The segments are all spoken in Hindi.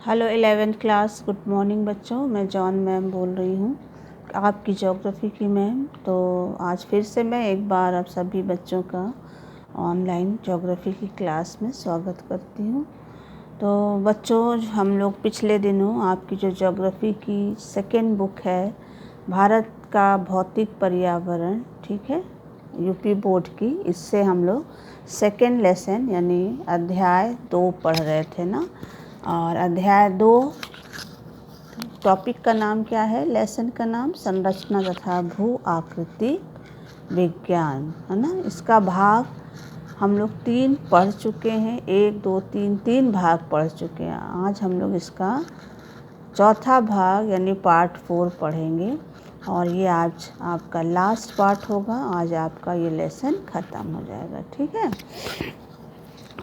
Hello 11th class, good morning बच्चों। मैं जॉन मैम बोल रही हूँ, आपकी ज्योग्राफी की मैम। तो आज फिर से मैं एक बार आप सभी बच्चों का ऑनलाइन ज्योग्राफी की क्लास में स्वागत करती हूँ। तो बच्चों, हम लोग पिछले दिनों आपकी जो ज्योग्राफी की सेकेंड बुक है भारत का भौतिक पर्यावरण, ठीक है, यूपी बोर्ड की, इससे हम लोग सेकेंड लेसन यानी अध्याय 2 पढ़ रहे थे ना। और अध्याय 2 टॉपिक का नाम क्या है, लेसन का नाम संरचना तथा भू आकृति विज्ञान है ना। इसका भाग हम लोग 3 पढ़ चुके हैं, 1 2 3 भाग पढ़ चुके हैं। आज हम लोग इसका चौथा भाग यानी पार्ट 4 पढ़ेंगे और ये आज आपका लास्ट पार्ट होगा। आज आपका ये लेसन ख़त्म हो जाएगा, ठीक है।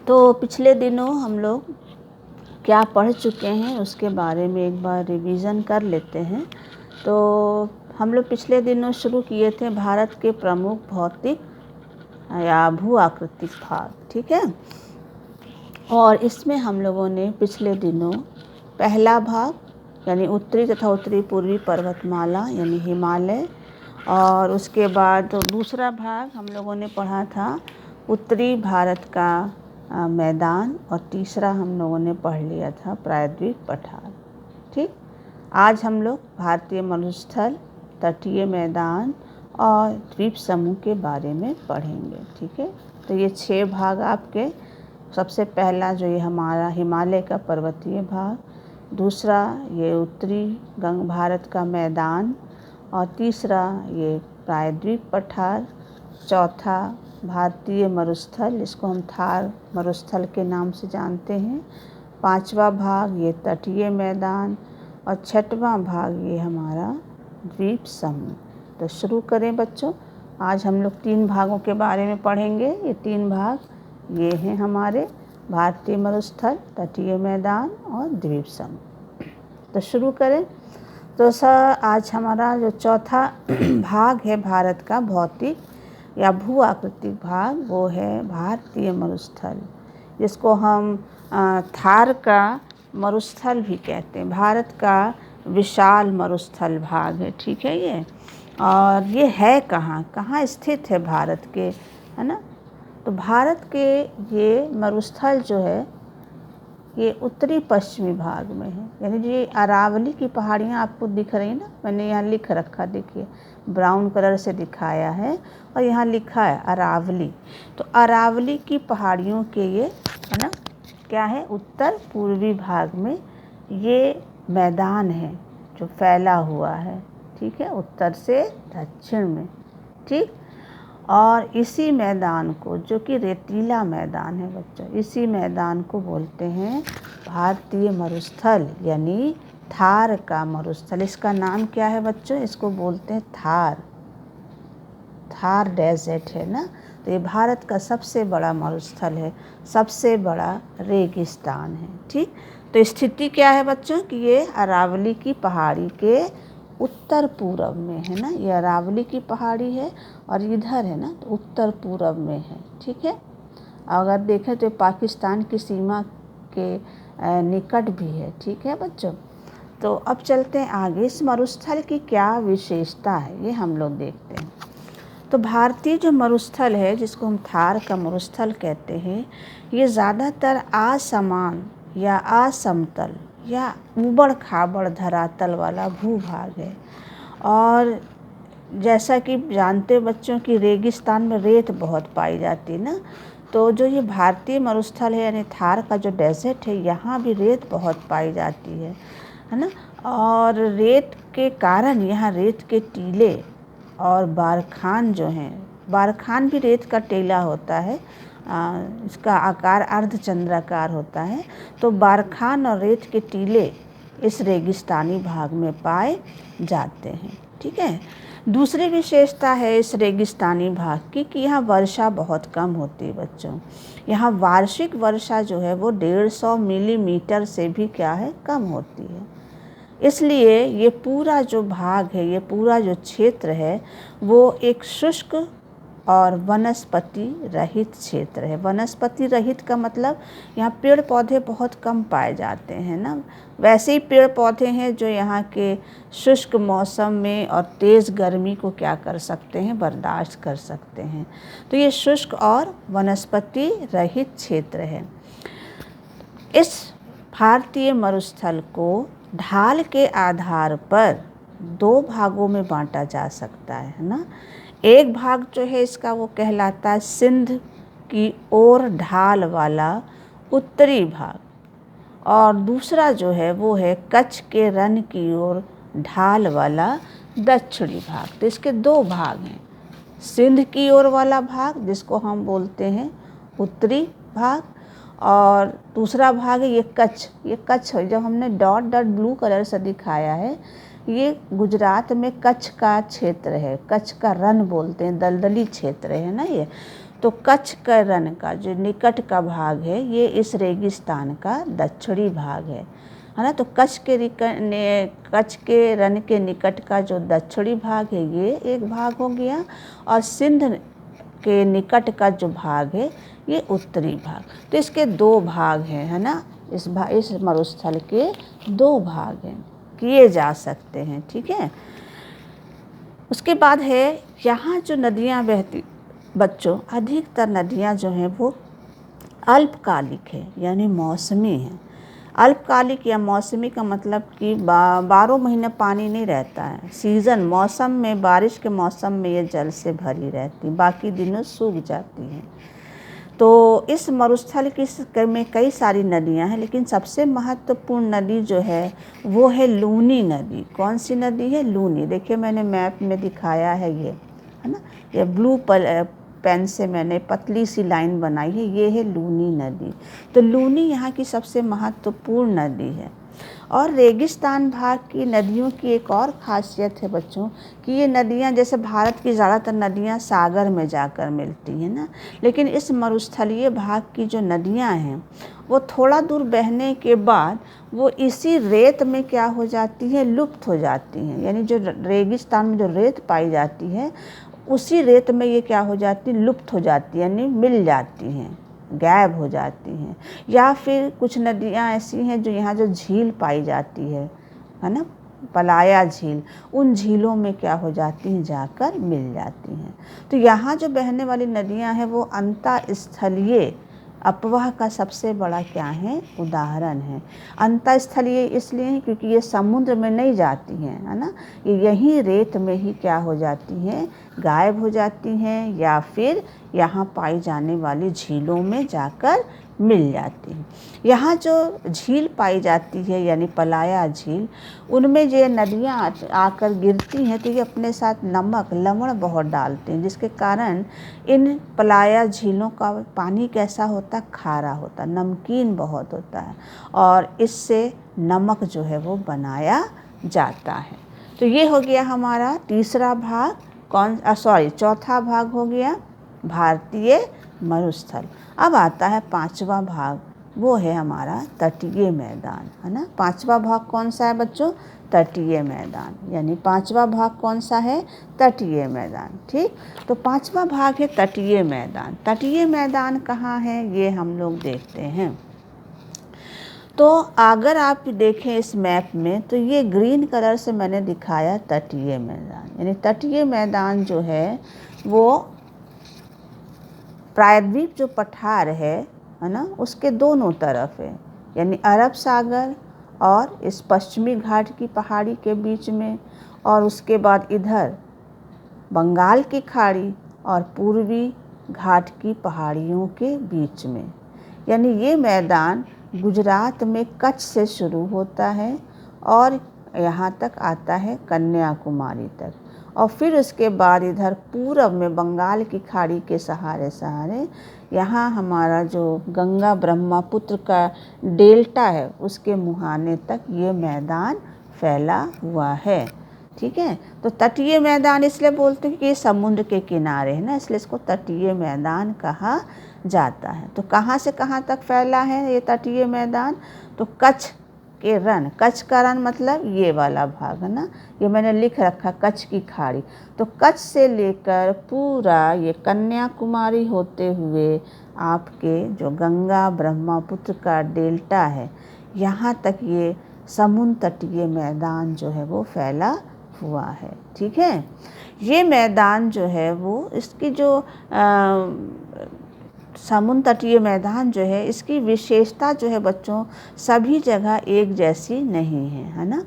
तो पिछले दिनों हम लोग क्या पढ़ चुके हैं उसके बारे में एक बार रिवीजन कर लेते हैं। तो हम लोग पिछले दिनों शुरू किए थे भारत के प्रमुख भौतिक या भू आकृतिक भाग, ठीक है। और इसमें हम लोगों ने पिछले दिनों पहला भाग यानी उत्तरी तथा उत्तरी पूर्वी पर्वतमाला यानी हिमालय, और उसके बाद दूसरा भाग हम लोगों ने पढ़ा था उत्तरी भारत का मैदान, और तीसरा हम लोगों ने पढ़ लिया था प्रायद्वीप पठार, ठीक। आज हम लोग भारतीय मरुस्थल, तटीय मैदान और द्वीप समूह के बारे में पढ़ेंगे, ठीक है। तो ये 6 भाग आपके, सबसे पहला जो ये हमारा हिमालय का पर्वतीय भाग, दूसरा ये उत्तरी भारत का मैदान, और तीसरा ये प्रायद्वीप पठार, चौथा भारतीय मरुस्थल, जिसको हम थार मरुस्थल के नाम से जानते हैं, पांचवा भाग ये तटीय मैदान, और छठवां भाग ये हमारा द्वीप समूह। तो शुरू करें बच्चों। आज हम लोग 3 भागों के बारे में पढ़ेंगे। ये 3 भाग ये हैं हमारे भारतीय मरुस्थल, तटीय मैदान और द्वीप समूह। तो शुरू करें। तो सर, आज हमारा जो चौथा भाग है भारत का भौतिक या भू आकृतिक भाग, वो है भारतीय मरुस्थल, जिसको हम थार का मरुस्थल भी कहते हैं। भारत का विशाल मरुस्थल भाग है, ठीक है ये। और ये है कहाँ कहाँ स्थित है भारत के, है ना। तो भारत के ये मरुस्थल जो है ये उत्तरी पश्चिमी भाग में है, यानी ये अरावली की पहाड़ियाँ आपको दिख रही हैं ना, मैंने यहाँ लिख रखा, देखिए ब्राउन कलर से दिखाया है और यहाँ लिखा है अरावली। तो अरावली की पहाड़ियों के ये, है ना, क्या है, उत्तर पूर्वी भाग में ये मैदान है जो फैला हुआ है, ठीक है, उत्तर से दक्षिण में, ठीक। और इसी मैदान को, जो कि रेतीला मैदान है बच्चों, इसी मैदान को बोलते हैं भारतीय मरुस्थल यानी थार का मरुस्थल। इसका नाम क्या है बच्चों, इसको बोलते हैं थार डेजर्ट है ना। तो ये भारत का सबसे बड़ा मरुस्थल है, सबसे बड़ा रेगिस्तान है, ठीक। तो स्थिति क्या है बच्चों कि ये अरावली की पहाड़ी के उत्तर पूर्व में है ना। ये अरावली की पहाड़ी है और इधर है ना, तो उत्तर पूर्व में है, ठीक है। अगर देखें तो पाकिस्तान की सीमा के निकट भी है, ठीक है बच्चों। तो अब चलते हैं आगे, इस मरुस्थल की क्या विशेषता है ये हम लोग देखते हैं। तो भारतीय जो मरुस्थल है, जिसको हम थार का मरुस्थल कहते हैं, ये ज़्यादातर असमान या असमतल या ऊबड़ खाबड़ धरातल वाला भूभाग है। और जैसा कि जानते बच्चों कि रेगिस्तान में रेत बहुत पाई जाती है ना, तो जो ये भारतीय मरुस्थल है यानी थार का जो डेजर्ट है, यहाँ भी रेत बहुत पाई जाती है ना। और रेत के कारण यहाँ रेत के टीले और बारखान जो हैं, बारखान भी रेत का टीला होता है, इसका आकार अर्धचंद्राकार होता है। तो बारखान और रेत के टीले इस रेगिस्तानी भाग में पाए जाते हैं, ठीक है। दूसरी विशेषता है इस रेगिस्तानी भाग की कि यहाँ वर्षा बहुत कम होती है बच्चों। यहाँ वार्षिक वर्षा जो है वो 150 मिलीमीटर से भी क्या है, कम होती है। इसलिए ये पूरा जो भाग है, ये पूरा जो क्षेत्र है, वो एक शुष्क और वनस्पति रहित क्षेत्र है। वनस्पति रहित का मतलब यहाँ पेड़ पौधे बहुत कम पाए जाते हैं ना। वैसे ही पेड़ पौधे हैं जो यहाँ के शुष्क मौसम में और तेज़ गर्मी को क्या कर सकते हैं, बर्दाश्त कर सकते हैं। तो ये शुष्क और वनस्पति रहित क्षेत्र है। इस भारतीय मरुस्थल को ढाल के आधार पर 2 भागों में बांटा जा सकता है ना। एक भाग जो है इसका वो कहलाता है सिंध की ओर ढाल वाला उत्तरी भाग, और दूसरा जो है वो है कच्छ के रण की ओर ढाल वाला दक्षिणी भाग। तो इसके 2 भाग हैं, सिंध की ओर वाला भाग जिसको हम बोलते हैं उत्तरी भाग, और दूसरा भाग है ये कच्छ। ये कच्छ जब हमने डॉट डॉट ब्लू कलर से दिखाया है, ये गुजरात में कच्छ का क्षेत्र है। कच्छ का रण बोलते हैं, दलदली क्षेत्र है ना ये। तो कच्छ का रण का जो निकट का भाग है ये इस रेगिस्तान का दक्षिणी भाग है ना। तो कच्छ के रण के निकट का जो दक्षिणी भाग है ये एक भाग हो गया, और सिंध के निकट का जो भाग है ये उत्तरी भाग। तो इसके 2 भाग हैं, है ना। इस मरुस्थल के 2 भाग हैं, किए जा सकते हैं, ठीक है। उसके बाद है यहाँ जो नदियाँ बहती बच्चों, अधिकतर नदियाँ जो हैं वो अल्पकालिक है, यानी मौसमी हैं। अल्पकालिक या मौसमी का मतलब कि 12 महीने पानी नहीं रहता है। सीज़न मौसम में, बारिश के मौसम में ये जल से भरी रहती, बाकी दिनों सूख जाती हैं। तो इस मरुस्थल में कई सारी नदियां हैं, लेकिन सबसे महत्वपूर्ण नदी जो है वो है लूनी नदी। कौन सी नदी है? लूनी। देखिए मैंने मैप में दिखाया है, ये है ना, ये ब्लू पेन से मैंने पतली सी लाइन बनाई है, ये है लूनी नदी। तो लूनी यहाँ की सबसे महत्वपूर्ण नदी है। और रेगिस्तान भाग की नदियों की एक और ख़ासियत है बच्चों कि ये नदियाँ, जैसे भारत की ज़्यादातर नदियाँ सागर में जाकर मिलती हैं ना, लेकिन इस मरुस्थलीय भाग की जो नदियाँ हैं वो थोड़ा दूर बहने के बाद वो इसी रेत में क्या हो जाती है, लुप्त हो जाती हैं। यानी जो रेगिस्तान में जो रेत पाई जाती है उसी रेत में ये क्या हो जाती, लुप्त हो जाती है, यानी मिल जाती हैं, गायब हो जाती हैं। या फिर कुछ नदियाँ ऐसी हैं जो यहाँ जो झील पाई जाती है ना, पलाया झील, उन झीलों में क्या हो जाती हैं, जाकर मिल जाती हैं। तो यहाँ जो बहने वाली नदियाँ हैं वो अंतःस्थलीय अपवाह का सबसे बड़ा क्या है, उदाहरण है। अंतःस्थलीय इसलिए है क्योंकि ये समुद्र में नहीं जाती हैं, है ना, ये यहीं रेत में ही क्या हो जाती हैं, गायब हो जाती हैं, या फिर यहाँ पाई जाने वाली झीलों में जाकर मिल जाती हैं। यहाँ जो झील पाई जाती है यानी पलाया झील, उनमें जो नदियाँ आकर गिरती हैं तो ये अपने साथ नमक, लवण बहुत डालते हैं, जिसके कारण इन पलाया झीलों का पानी कैसा होता, खारा होता, नमकीन बहुत होता है, और इससे नमक जो है वो बनाया जाता है। तो ये हो गया हमारा तीसरा भाग, चौथा भाग हो गया भारतीय मरुस्थल। अब आता है 5वां भाग, वो है हमारा तटीय मैदान, है ना। 5वां भाग कौन सा है बच्चों? तटीय मैदान। यानी 5वां भाग कौन सा है? तटीय मैदान। ठीक, तो 5वां भाग है तटीय मैदान। तटीय मैदान कहाँ है ये हम लोग देखते हैं। तो अगर आप देखें इस मैप में तो ये ग्रीन कलर से मैंने दिखाया तटीय मैदान। यानी तटीय मैदान जो है वो प्रायद्वीप जो पठार है ना, उसके दोनों तरफ है, यानी अरब सागर और इस पश्चिमी घाट की पहाड़ी के बीच में, और उसके बाद इधर बंगाल की खाड़ी और पूर्वी घाट की पहाड़ियों के बीच में। यानी ये मैदान गुजरात में कच्छ से शुरू होता है और यहाँ तक आता है कन्याकुमारी तक, और फिर उसके बाद इधर पूरब में बंगाल की खाड़ी के सहारे यहाँ हमारा जो गंगा ब्रह्मपुत्र का डेल्टा है उसके मुहाने तक ये मैदान फैला हुआ है। ठीक है, तो तटीय मैदान इसलिए बोलते हैं कि ये समुद्र के किनारे है ना, इसलिए इसको तटीय मैदान कहा जाता है। तो कहाँ से कहाँ तक फैला है ये तटीय मैदान? तो कच्छ के रण, कच्छ का रण मतलब ये वाला भाग है ना, ये मैंने लिख रखा कच्छ की खाड़ी। तो कच्छ से लेकर पूरा ये कन्याकुमारी होते हुए आपके जो गंगा ब्रह्मपुत्र का डेल्टा है, यहाँ तक ये समुद्र तटीय मैदान जो है वो फैला हुआ है। ठीक है, ये मैदान जो है वो इसकी जो समुद्र तटीय मैदान जो है, इसकी विशेषता जो है बच्चों, सभी जगह एक जैसी नहीं है ना,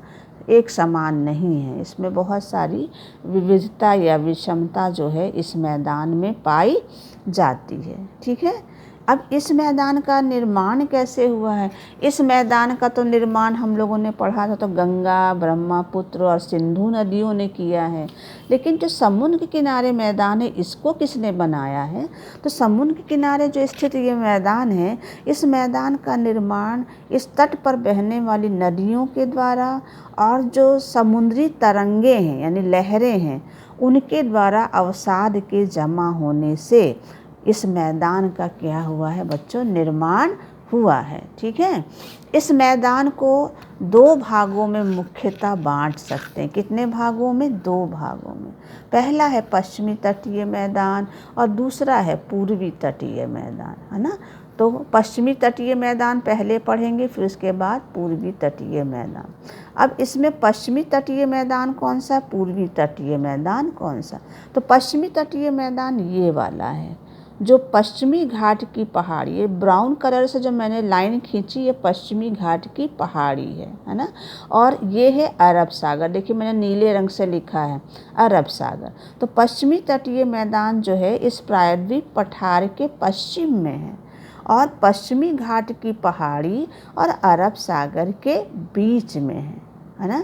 एक समान नहीं है। इसमें बहुत सारी विविधता या विषमता जो है इस मैदान में पाई जाती है। ठीक है, अब इस मैदान का निर्माण कैसे हुआ है? इस मैदान का तो निर्माण हम लोगों ने पढ़ा था, तो गंगा ब्रह्मपुत्र और सिंधु नदियों ने किया है। लेकिन जो समुद्र के किनारे मैदान है, इसको किसने बनाया है? तो समुद्र के किनारे जो स्थित ये मैदान है, इस मैदान का निर्माण इस तट पर बहने वाली नदियों के द्वारा और जो समुद्री तरंगे हैं यानी लहरें हैं, उनके द्वारा अवसाद के जमा होने से इस मैदान का क्या हुआ है बच्चों? निर्माण हुआ है। ठीक है, इस मैदान को दो भागों में मुख्यतः बांट सकते हैं। कितने भागों में? दो भागों में। पहला है पश्चिमी तटीय मैदान और दूसरा है पूर्वी तटीय मैदान, है ना। तो पश्चिमी तटीय मैदान पहले पढ़ेंगे, फिर उसके बाद पूर्वी तटीय मैदान। अब इसमें पश्चिमी तटीय मैदान कौन सा, पूर्वी तटीय मैदान कौन सा? तो पश्चिमी तटीय मैदान ये वाला है, जो पश्चिमी घाट की पहाड़ी, ये ब्राउन कलर से जो मैंने लाइन खींची, ये पश्चिमी घाट की पहाड़ी है ना। और ये है अरब सागर, देखिए मैंने नीले रंग से लिखा है अरब सागर। तो पश्चिमी तटीय मैदान जो है इस प्रायद्वीप पठार के पश्चिम में है और पश्चिमी घाट की पहाड़ी और अरब सागर के बीच में है ना।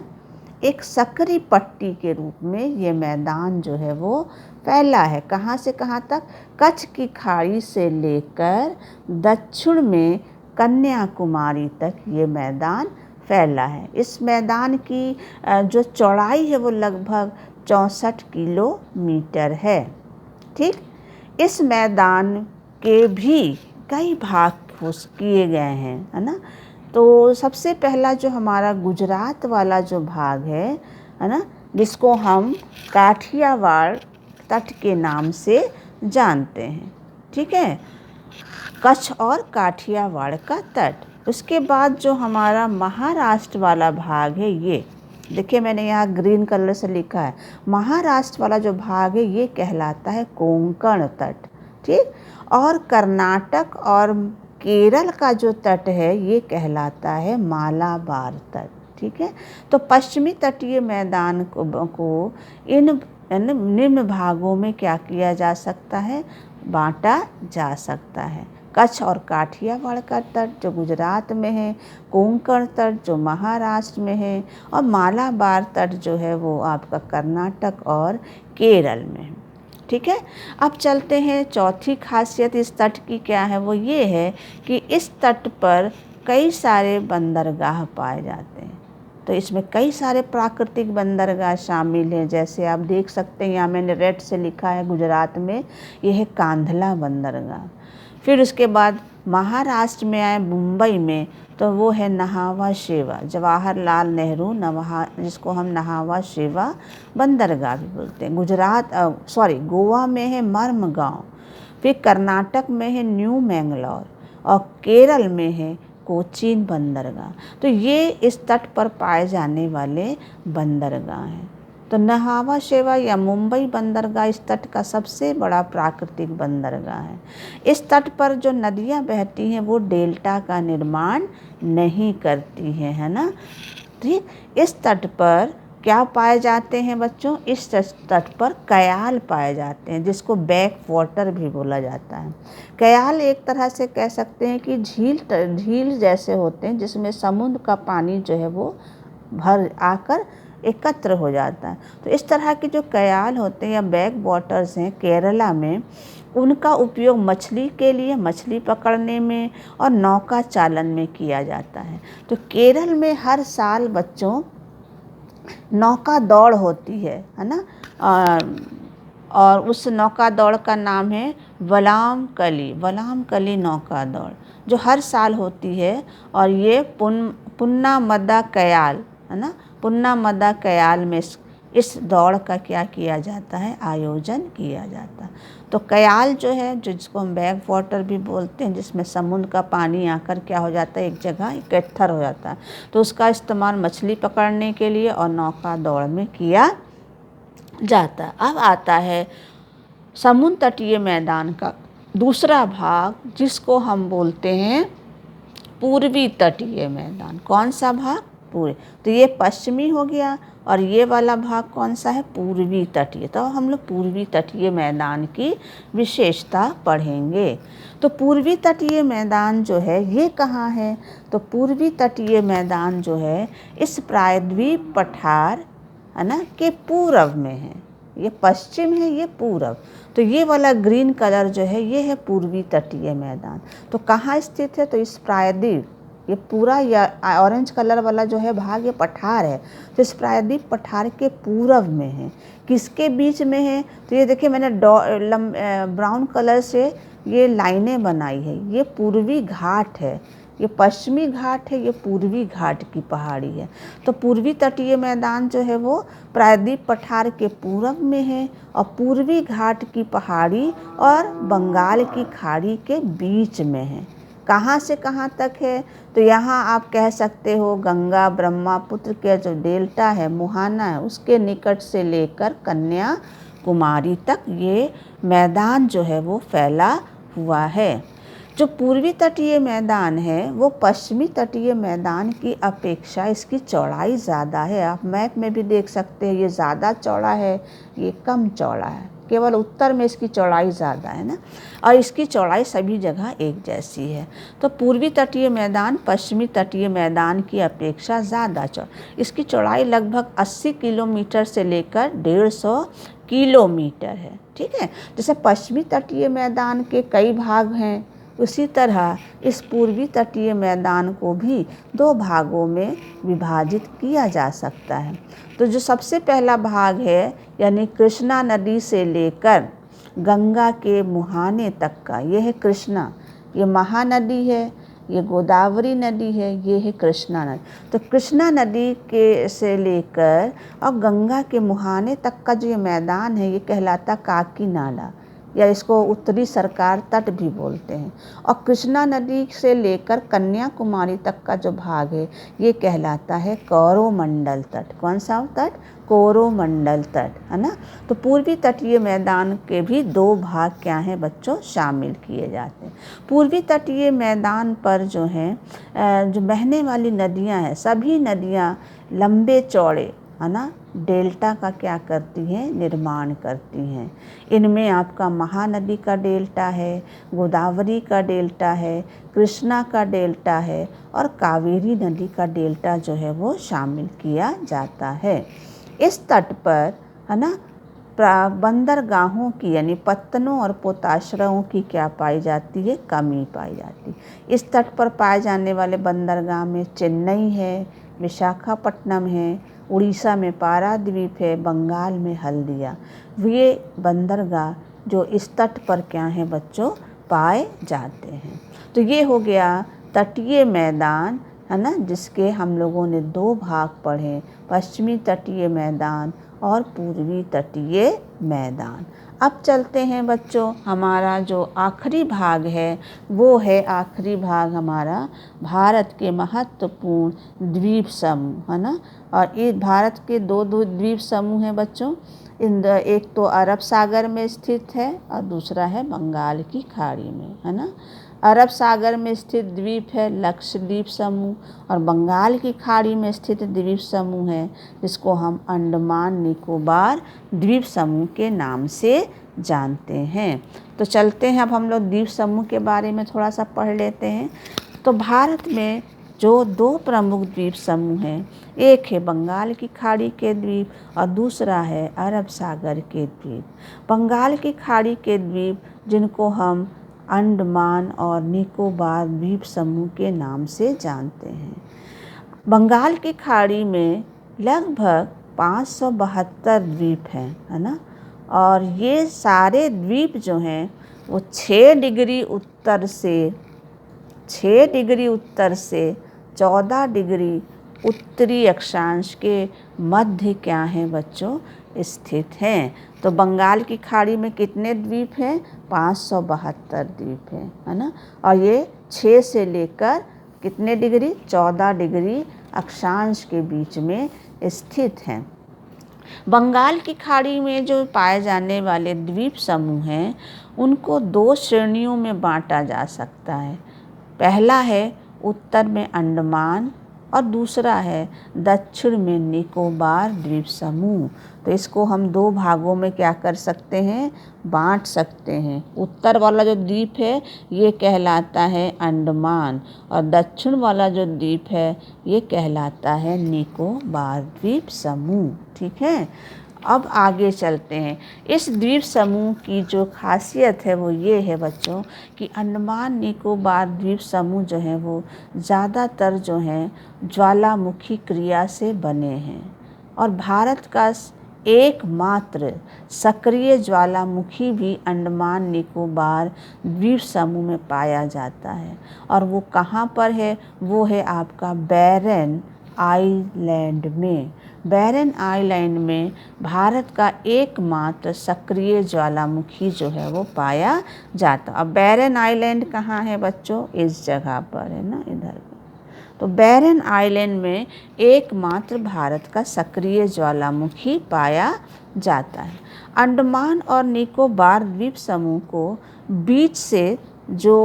एक सकरी पट्टी के रूप में ये मैदान जो है वो फैला है। कहाँ से कहाँ तक? कच्छ की खाड़ी से लेकर दक्षिण में कन्याकुमारी तक ये मैदान फैला है। इस मैदान की जो चौड़ाई है वो लगभग 64 किलोमीटर है। ठीक, इस मैदान के भी कई भाग किए गए हैं, है ना। तो सबसे पहला जो हमारा गुजरात वाला जो भाग है ना, जिसको हम काठियावाड़ तट के नाम से जानते हैं। ठीक है, कच्छ और काठियावाड़ का तट। उसके बाद जो हमारा महाराष्ट्र वाला भाग है, ये देखिए मैंने यहाँ ग्रीन कलर से लिखा है, महाराष्ट्र वाला जो भाग है ये कहलाता है कोंकण तट। ठीक, और कर्नाटक और केरल का जो तट है ये कहलाता है मालाबार तट। ठीक है, तो पश्चिमी तटीय मैदान को इन निम्न भागों में क्या किया जा सकता है? बांटा जा सकता है। कच्छ और काठियावाड़ का तट जो गुजरात में है, कोंकण तट जो महाराष्ट्र में है और मालाबार तट जो है वो आपका कर्नाटक और केरल में है। ठीक है, अब चलते हैं चौथी खासियत इस तट की क्या है, वो ये है कि इस तट पर कई सारे बंदरगाह पाए जाते हैं। तो इसमें कई सारे प्राकृतिक बंदरगाह शामिल हैं। जैसे आप देख सकते हैं, यहाँ मैंने रेड से लिखा है गुजरात में, यह है कांधला बंदरगाह। फिर उसके बाद महाराष्ट्र में आए मुंबई में, तो वो है नहावा शेवा, जवाहरलाल नेहरू जिसको हम नहावा शेवा बंदरगाह भी बोलते हैं। गोवा में है मर्मगांव, फिर कर्नाटक में है न्यू मैंगलोर और केरल में है कोचीन बंदरगाह। तो ये इस तट पर पाए जाने वाले बंदरगाह हैं। तो नहावा शेवा या मुंबई बंदरगाह इस तट का सबसे बड़ा प्राकृतिक बंदरगाह है। इस तट पर जो नदियां बहती हैं वो डेल्टा का निर्माण नहीं करती हैं, है ना। ठीक, इस तट पर क्या पाए जाते हैं बच्चों? इस तट पर कयाल पाए जाते हैं, जिसको बैक वाटर भी बोला जाता है। कयाल एक तरह से कह सकते हैं कि झील जैसे होते हैं, जिसमें समुद्र का पानी जो है वो भर आकर एकत्र हो जाता है। तो इस तरह के जो कयाल होते हैं या बैक वाटर्स हैं केरला में, उनका उपयोग मछली के लिए, मछली पकड़ने में और नौका चालन में किया जाता है। तो केरल में हर साल बच्चों नौका दौड़ होती है ना। और उस नौका दौड़ का नाम है वलाम कली नौका दौड़, जो हर साल होती है। और ये पुन्ना मद्दा कयाल, है ना, पुन्ना मद्दा कयाल में इस दौड़ का क्या किया जाता है, आयोजन किया जाता है। तो कयाल जो है, जिसको हम बैक वाटर भी बोलते हैं, जिसमें समुद्र का पानी आकर क्या हो जाता है, एक जगह इकट्ठर हो जाता है, तो उसका इस्तेमाल मछली पकड़ने के लिए और नौका दौड़ में किया जाता है। अब आता है समुद्र तटीय मैदान का दूसरा भाग, जिसको हम बोलते हैं पूर्वी तटीय मैदान। कौन सा भाग, पूर्वी। तो ये पश्चिमी हो गया और ये वाला भाग कौन सा है, पूर्वी तटीय। तो हम लोग पूर्वी तटीय मैदान की विशेषता पढ़ेंगे। तो पूर्वी तटीय मैदान जो है ये कहाँ है, तो पूर्वी तटीय मैदान जो है इस प्रायद्वीप पठार, है ना, के पूर्व में है। ये पश्चिम है, ये पूर्व। तो ये वाला ग्रीन कलर जो है ये है पूर्वी तटीय मैदान। तो कहाँ स्थित है, तो इस प्रायद्वीप, ये पूरा या ऑरेंज कलर वाला जो है भाग ये पठार है, तो इस प्रायद्वीप पठार के पूर्व में है। किसके बीच में है, तो ये देखिए मैंने ब्राउन कलर से ये लाइनें बनाई है, ये पूर्वी घाट है, ये पश्चिमी घाट है, ये पूर्वी घाट की पहाड़ी है। तो पूर्वी तटीय मैदान जो है वो प्रायद्वीप पठार के पूर्व में है और पूर्वी घाट की पहाड़ी और बंगाल की खाड़ी के बीच में है। कहाँ से कहाँ तक है, तो यहाँ आप कह सकते हो गंगा ब्रह्मपुत्र के जो डेल्टा है, मुहाना है, उसके निकट से लेकर कन्याकुमारी तक ये मैदान जो है वो फैला हुआ है। जो पूर्वी तटीय मैदान है वो पश्चिमी तटीय मैदान की अपेक्षा इसकी चौड़ाई ज़्यादा है। आप मैप में भी देख सकते हैं, ये ज़्यादा चौड़ा है, ये कम चौड़ा है, केवल उत्तर में इसकी चौड़ाई ज़्यादा है ना, और इसकी चौड़ाई सभी जगह एक जैसी है। तो पूर्वी तटीय मैदान पश्चिमी तटीय मैदान की अपेक्षा ज़्यादा इसकी चौड़ाई लगभग 80 किलोमीटर से लेकर 150 किलोमीटर है। ठीक है, जैसे पश्चिमी तटीय मैदान के कई भाग हैं, उसी तरह इस पूर्वी तटीय मैदान को भी 2 भागों में विभाजित किया जा सकता है। तो जो सबसे पहला भाग है, यानी कृष्णा नदी से लेकर गंगा के मुहाने तक का, ये है कृष्णा, ये महानदी है, ये गोदावरी नदी है, ये है कृष्णा नदी। तो कृष्णा नदी के से लेकर और गंगा के मुहाने तक का जो ये मैदान है ये कहलाता काकीनाडा, या इसको उत्तरी सरकार तट भी बोलते हैं। और कृष्णा नदी से लेकर कन्याकुमारी तक का जो भाग है ये कहलाता है कोरोमंडल तट। कौन सा तट, कोरोमंडल तट, है ना। तो पूर्वी तटीय मैदान के भी 2 भाग क्या हैं बच्चों, शामिल किए जाते हैं। पूर्वी तटीय मैदान पर जो हैं जो बहने वाली नदियां हैं, सभी नदियां लंबे चौड़े, है ना, डेल्टा का क्या करती हैं, निर्माण करती हैं। इनमें आपका महानदी का डेल्टा है, गोदावरी का डेल्टा है, कृष्णा का डेल्टा है और कावेरी नदी का डेल्टा जो है वो शामिल किया जाता है। इस तट पर, है ना, बंदरगाहों की यानी पत्तनों और पोताश्रयों की क्या पाई जाती है, कमी पाई जाती है। इस तट पर पाए जाने वाले बंदरगाह में चेन्नई है, विशाखापट्टनम है, उड़ीसा में पारादीप है, बंगाल में हल्दिया। ये बंदरगाह जो इस तट पर क्या हैं बच्चों, पाए जाते हैं। तो ये हो गया तटीय मैदान, है ना, जिसके हम लोगों ने 2 भाग पढ़े, पश्चिमी तटीय मैदान और पूर्वी तटीय मैदान। अब चलते हैं बच्चों, हमारा जो आखिरी भाग है वो है आखिरी भाग हमारा भारत के महत्वपूर्ण द्वीप समूह, है ना। और ये भारत के 2 द्वीप समूह हैं बच्चों। एक तो अरब सागर में स्थित है और दूसरा है बंगाल की खाड़ी में, है ना। अरब सागर में स्थित द्वीप है लक्षद्वीप समूह और बंगाल की खाड़ी में स्थित द्वीप समूह है जिसको हम अंडमान निकोबार द्वीप समूह के नाम से जानते हैं। तो चलते हैं, अब हम लोग द्वीप समूह के बारे में थोड़ा सा पढ़ लेते हैं। तो भारत में जो 2 प्रमुख द्वीप समूह हैं, एक है बंगाल की खाड़ी के द्वीप और दूसरा है अरब सागर के द्वीप। बंगाल की खाड़ी के द्वीप जिनको हम अंडमान और निकोबार द्वीप समूह के नाम से जानते हैं। बंगाल की खाड़ी में लगभग 572 द्वीप हैं, है ना। और ये सारे द्वीप जो हैं वो 6 डिग्री उत्तर से 14 डिग्री उत्तरी अक्षांश के मध्य क्या हैं बच्चों, स्थित हैं। तो बंगाल की खाड़ी में कितने द्वीप हैं, 572 द्वीप हैं, है ना। और ये 6 से लेकर कितने डिग्री, 14 डिग्री अक्षांश के बीच में स्थित हैं। बंगाल की खाड़ी में जो पाए जाने वाले द्वीप समूह हैं उनको 2 श्रेणियों में बांटा जा सकता है। पहला है उत्तर में अंडमान और दूसरा है दक्षिण में निकोबार द्वीप समूह। तो इसको हम 2 भागों में क्या कर सकते हैं, बांट सकते हैं। उत्तर वाला जो द्वीप है ये कहलाता है अंडमान और दक्षिण वाला जो द्वीप है ये कहलाता है निकोबार द्वीप समूह। ठीक है, अब आगे चलते हैं। इस द्वीप समूह की जो खासियत है वो ये है बच्चों कि अंडमान निकोबार द्वीप समूह जो है वो ज़्यादातर जो हैं ज्वालामुखी क्रिया से बने हैं और भारत का एकमात्र सक्रिय ज्वालामुखी भी अंडमान निकोबार द्वीप समूह में पाया जाता है। और वो कहाँ पर है, वो है आपका बैरन आइलैंड में। बैरन आइलैंड में भारत का एकमात्र सक्रिय ज्वालामुखी जो है वो पाया जाता। अब बैरन आइलैंड कहाँ है बच्चों, इस जगह पर है ना, इधर। तो बैरन आइलैंड में एकमात्र भारत का सक्रिय ज्वालामुखी पाया जाता है। अंडमान और निकोबार द्वीप समूह को बीच से जो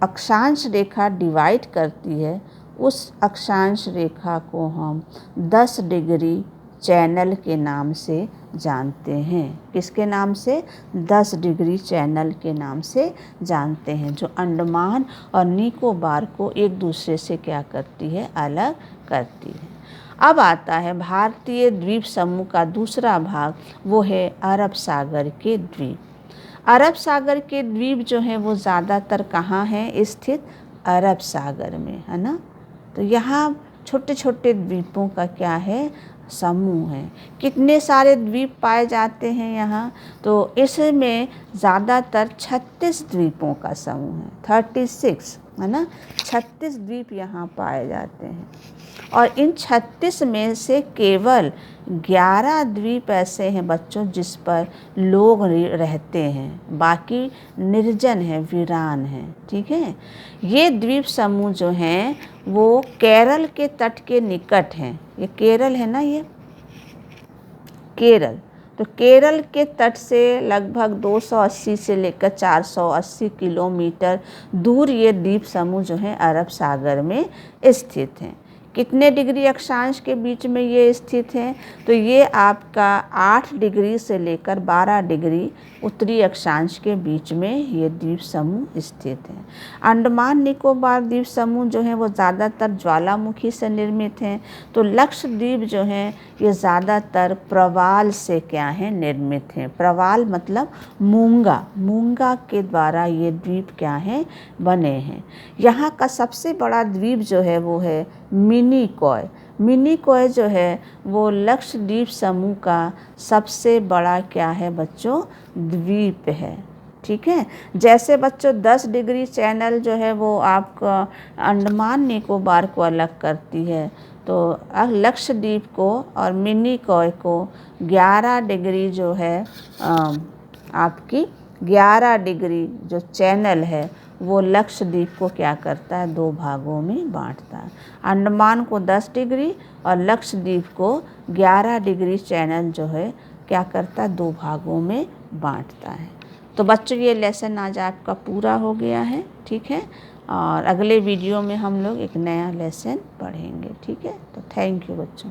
अक्षांश रेखा डिवाइड करती है उस अक्षांश रेखा को हम 10 डिग्री चैनल के नाम से जानते हैं। किसके नाम से, 10 डिग्री चैनल के नाम से जानते हैं, जो अंडमान और निकोबार को एक दूसरे से क्या करती है, अलग करती है। अब आता है भारतीय द्वीप समूह का दूसरा भाग, वो है अरब सागर के द्वीप। अरब सागर के द्वीप जो हैं वो ज़्यादातर कहाँ हैं स्थित, अरब सागर में, है ना। तो यहाँ छोटे छोटे द्वीपों का क्या है, समूह है। कितने सारे द्वीप पाए जाते हैं यहाँ, तो इसमें ज़्यादातर 36 द्वीपों का समूह है, 36, है ना। 36 द्वीप यहाँ पाए जाते हैं और इन 36 में से केवल 11 द्वीप ऐसे हैं बच्चों जिस पर लोग रहते हैं, बाकी निर्जन है, वीरान है। ठीक है, ये द्वीप समूह जो हैं वो केरल के तट के निकट हैं। ये केरल है ना, ये केरल, तो केरल के तट से लगभग 280 से लेकर 480 किलोमीटर दूर ये द्वीप समूह जो है अरब सागर में स्थित हैं। कितने डिग्री अक्षांश के बीच में ये स्थित हैं, तो ये आपका 8 डिग्री से लेकर 12 डिग्री उत्तरी अक्षांश के बीच में ये द्वीप समूह स्थित हैं। अंडमान निकोबार द्वीप समूह जो हैं वो ज़्यादातर ज्वालामुखी से निर्मित हैं। तो लक्षद्वीप जो हैं ये ज़्यादातर प्रवाल से क्या हैं, निर्मित हैं। प्रवाल मतलब मूंगा के द्वारा ये द्वीप क्या हैं, बने हैं। यहाँ का सबसे बड़ा द्वीप जो है वो है मिनिकॉय। मिनिकॉय जो है वो लक्षद्वीप समूह का सबसे बड़ा क्या है बच्चों, द्वीप है। ठीक है, जैसे बच्चों 10 डिग्री चैनल जो है वो आपका अंडमान निकोबार को अलग करती है, तो लक्षद्वीप को और मिनिकॉय को 11 डिग्री जो है आपकी 11 डिग्री जो चैनल है वो लक्षद्वीप को क्या करता है, 2 भागों में बांटता है। अंडमान को 10 डिग्री और लक्षद्वीप को 11 डिग्री चैनल जो है क्या करता है, 2 भागों में बांटता है। तो बच्चों ये लेसन आज आपका पूरा हो गया है। ठीक है, और अगले वीडियो में हम लोग एक नया लेसन पढ़ेंगे। ठीक है, तो थैंक यू बच्चों।